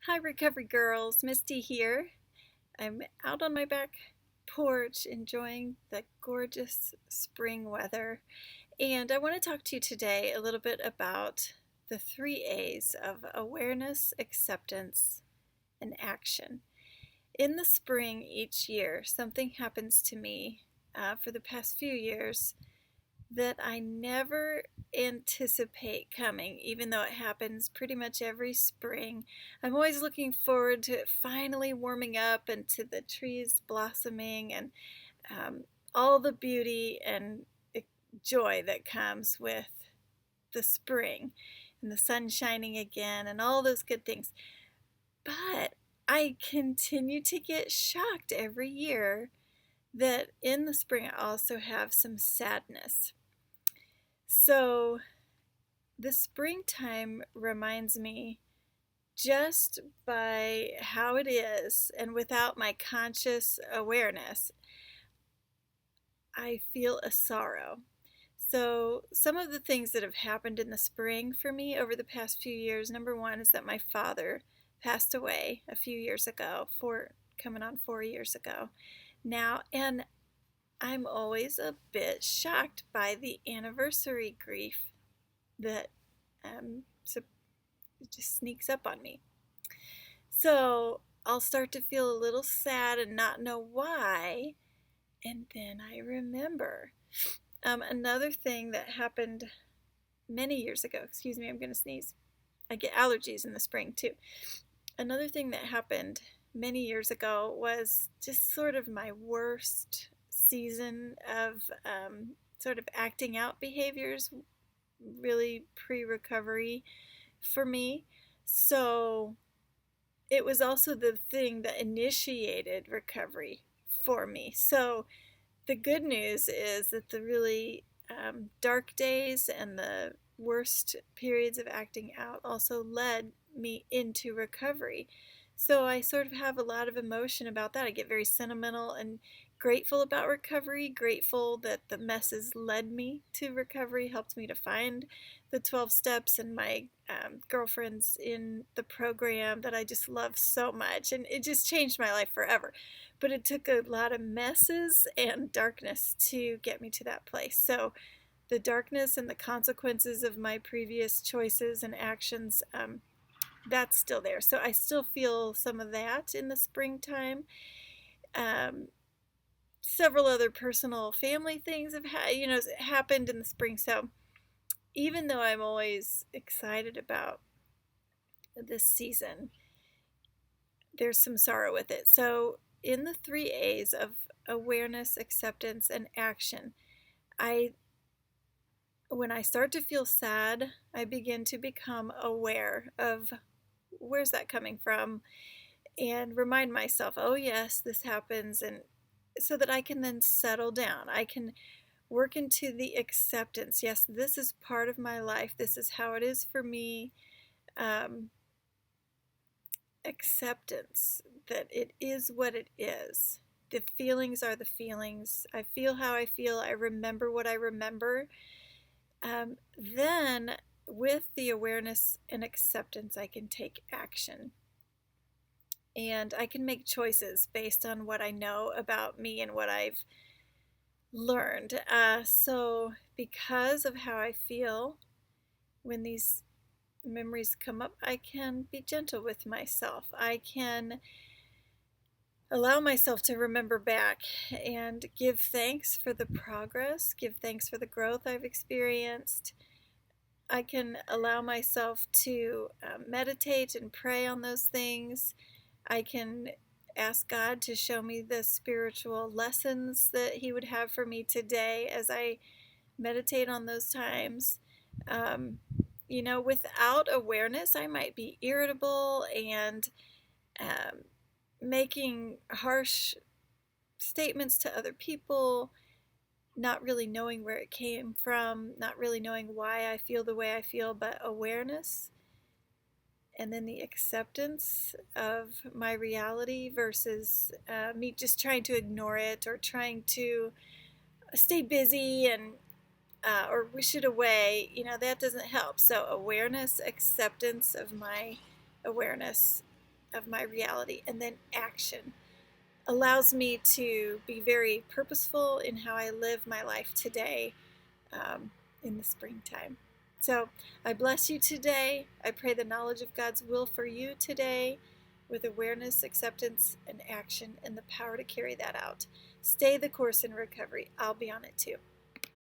Hi, Recovery Girls. Misty here. I'm out on my back porch enjoying the gorgeous spring weather. And I want to talk to you today a little bit about the three A's of awareness, acceptance, and action. In the spring each year, something happens to me for the past few years that I never anticipate coming, even though it happens pretty much every spring. I'm always looking forward to it finally warming up and to the trees blossoming and um, all the beauty and joy that comes with the spring and the sun shining again and all those good things. But I continue to get shocked every year that in the spring I also have some sadness. So the springtime reminds me just by how it is and without my conscious awareness, I feel a sorrow. So, some of the things that have happened in the spring for me over the past few years, number one is that my father passed away a few years ago, coming on 4 years ago now, and I'm always a bit shocked by the anniversary grief that so it just sneaks up on me. So I'll start to feel a little sad and not know why, and then I remember. Another thing that happened many years ago, excuse me, I'm going to sneeze. I get allergies in the spring too. Another thing that happened many years ago was just sort of my worst season of sort of acting out behaviors, really pre-recovery for me. So it was also the thing that initiated recovery for me. So the good news is that the really dark days and the worst periods of acting out also led me into recovery. So I sort of have a lot of emotion about that. I get very sentimental and grateful about recovery, grateful that the messes led me to recovery, helped me to find the 12 steps and my girlfriends in the program that I just love so much. And it just changed my life forever. But it took a lot of messes and darkness to get me to that place. So the darkness and the consequences of my previous choices and actions, that's still there. So I still feel some of that in the springtime. Several other personal family things have happened in the spring. So even though I'm always excited about this season, there's some sorrow with it. So in the three A's of awareness, acceptance, and action, when I start to feel sad, I begin to become aware of where's that coming from and remind myself, oh yes, this happens, and so that I can then settle down. I can work into the acceptance. Yes, this is part of my life. This is how it is for me. Acceptance that it is what it is. The feelings are the feelings. I feel how I feel. I remember what I remember. Then, with the awareness and acceptance, I can take action. And I can make choices based on what I know about me and what I've learned. So, because of how I feel when these memories come up, I can be gentle with myself. I can allow myself to remember back and give thanks for the progress, give thanks for the growth I've experienced. I can allow myself to meditate and pray on those things. I can ask God to show me the spiritual lessons that He would have for me today as I meditate on those times. Without awareness, I might be irritable and making harsh statements to other people, not really knowing where it came from, not really knowing why I feel the way I feel, but awareness and then the acceptance of my reality versus me just trying to ignore it or trying to stay busy and or wish it away, that doesn't help. So awareness, acceptance of my awareness, of my reality, and then action allows me to be very purposeful in how I live my life today in the springtime. So I bless you today. I pray the knowledge of God's will for you today with awareness, acceptance, and action, and the power to carry that out. Stay the course in recovery. I'll be on it too.